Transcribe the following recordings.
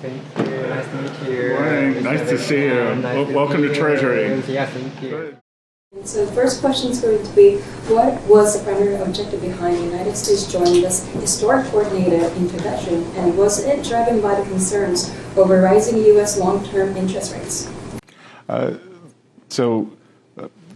Thank you. Nice to meet you. Morning. Nice to see you. Welcome to Treasury. Yes, thank you. So the first question is going to be, what was the primary objective behind the United States joining this historic coordinated intervention, and was it driven by the concerns over rising U.S. long-term interest rates?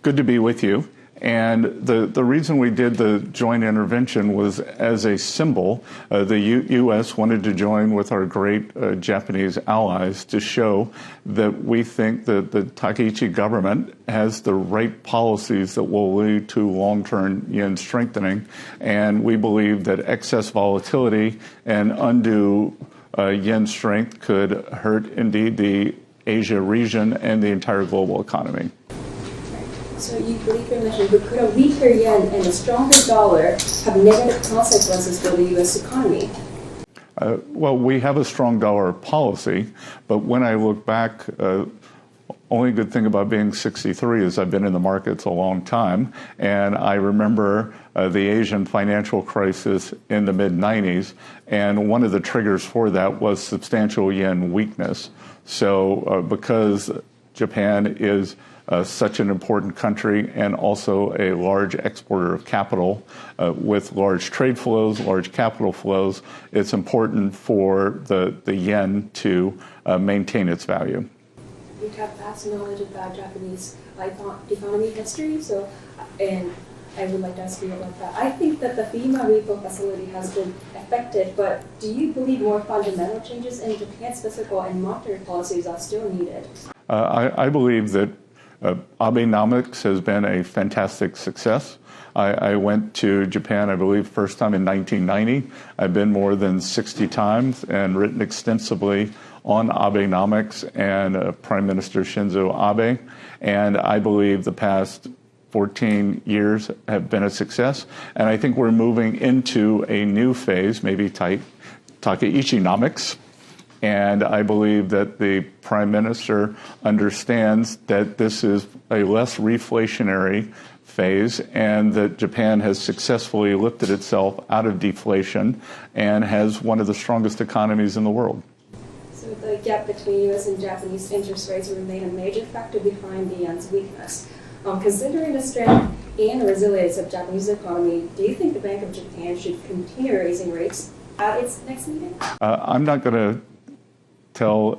Good to be with you. And the reason we did the joint intervention was as a symbol. The U.S. wanted to join with our great Japanese allies to show that we think that the Takaichi government has the right policies that will lead to long-term yen strengthening. And we believe that excess volatility and undue yen strength could hurt indeed the Asia region and the entire global economy. So you briefly mentioned, but could a weaker yen and a stronger dollar have negative consequences for the U.S. economy? Well, we have a strong dollar policy, but when I look back, only good thing about being 63 is I've been in the markets a long time, and I remember the Asian financial crisis in the mid-90s, and one of the triggers for that was substantial yen weakness. So because Japan is such an important country and also a large exporter of capital with large trade flows, large capital flows, it's important for the yen to maintain its value. You have vast knowledge about Japanese economy history, and I would like to ask you about that. I think that the FEMA repo facility has been affected, but do you believe more fundamental changes in Japan's fiscal and monetary policies are still needed? I believe that Abenomics has been a fantastic success. I went to Japan, I believe, first time in 1990. I've been more than 60 times and written extensively on Abenomics and Prime Minister Shinzo Abe. And I believe the past 14 years have been a success. And I think we're moving into a new phase, maybe Takaichi-nomics. And I believe that the Prime Minister understands that this is a less reflationary phase and that Japan has successfully lifted itself out of deflation and has one of the strongest economies in the world. So the gap between U.S. and Japanese interest rates remain a major factor behind the yen's weakness. Considering the strength and resilience of Japanese economy, do you think the Bank of Japan should continue raising rates at its next meeting? I'm not going to tell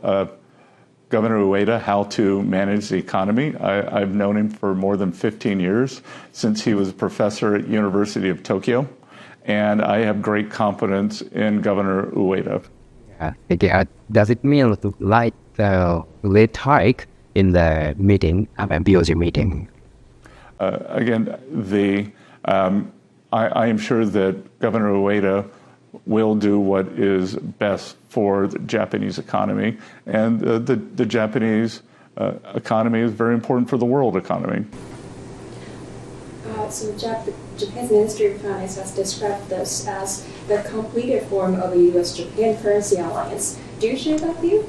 Governor Ueda how to manage the economy. I've known him for more than 15 years, since he was a professor at University of Tokyo, and I have great confidence in Governor Ueda. Does it mean to light the rate hike in the meeting, BOJ meeting? Again, I am sure that Governor Ueda will do what is best for the Japanese economy, and the Japanese economy is very important for the world economy. So Japan's Ministry of Finance has described this as the completed form of a U.S.-Japan currency alliance. Do you share that view?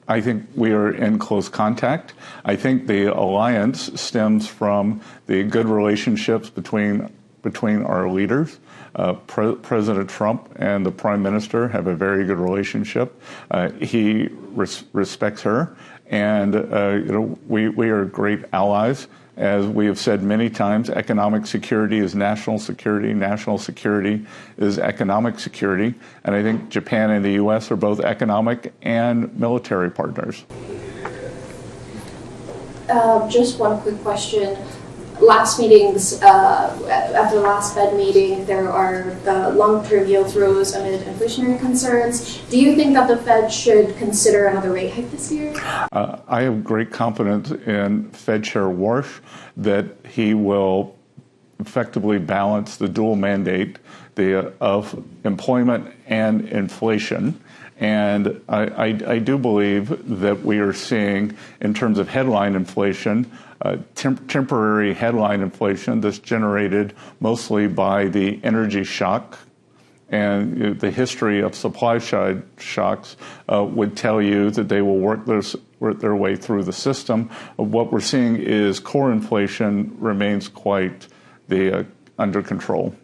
I think we are in close contact. I think the alliance stems from the good relationships between our leaders. President Trump and the Prime Minister have a very good relationship. He respects her, and we are great allies. As we have said many times, economic security is national security. National security is economic security. And I think Japan and the U.S. are both economic and military partners. Just one quick question. Last meetings, at the last Fed meeting, there are long-term yields rose amid inflationary concerns. Do you think that the Fed should consider another rate hike this year? I have great confidence in Fed Chair Warsh that he will effectively balance the dual mandate of employment and inflation. And I do believe that we are seeing, in terms of headline inflation, temporary headline inflation that's generated mostly by the energy shock. And the history of supply side shocks would tell you that they will work their way through the system. What we're seeing is core inflation remains quite under control.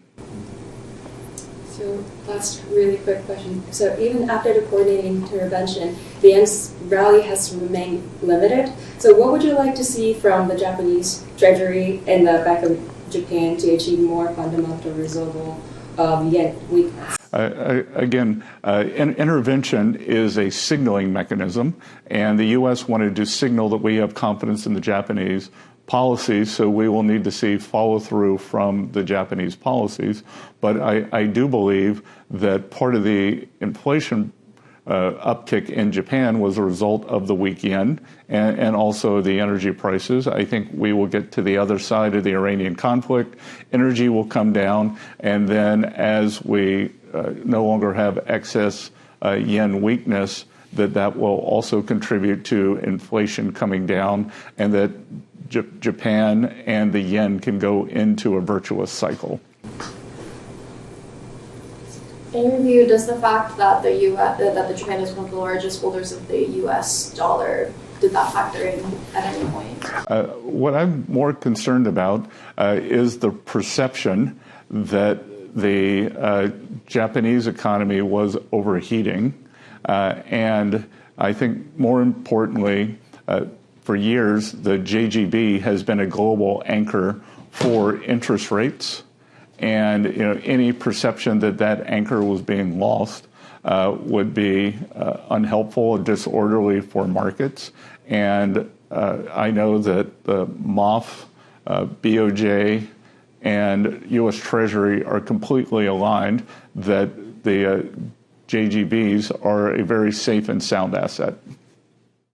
So Last really quick question. So even after the coordinated intervention, the yen's rally has remained limited. So what would you like to see from the Japanese Treasury and the Bank of Japan to achieve more fundamental resolve of yen weakness? Intervention is a signaling mechanism, and the U.S. wanted to signal that we have confidence in the Japanese policies, so we will need to see follow-through from the Japanese policies. But I do believe that part of the inflation uptick in Japan was a result of the weak yen and also the energy prices. I think we will get to the other side of the Iranian conflict. Energy will come down, and then as we no longer have excess yen weakness, that will also contribute to inflation coming down, and that Japan and the yen can go into a virtuous cycle. In your view, does the fact that that Japan is one of the largest holders of the U.S. dollar, did that factor in at any point? What I'm more concerned about is the perception that the Japanese economy was overheating, and I think more importantly, for years, the JGB has been a global anchor for interest rates, and any perception that that anchor was being lost would be unhelpful or disorderly for markets. And I know that the MOF, BOJ, and U.S. Treasury are completely aligned that the JGBs are a very safe and sound asset.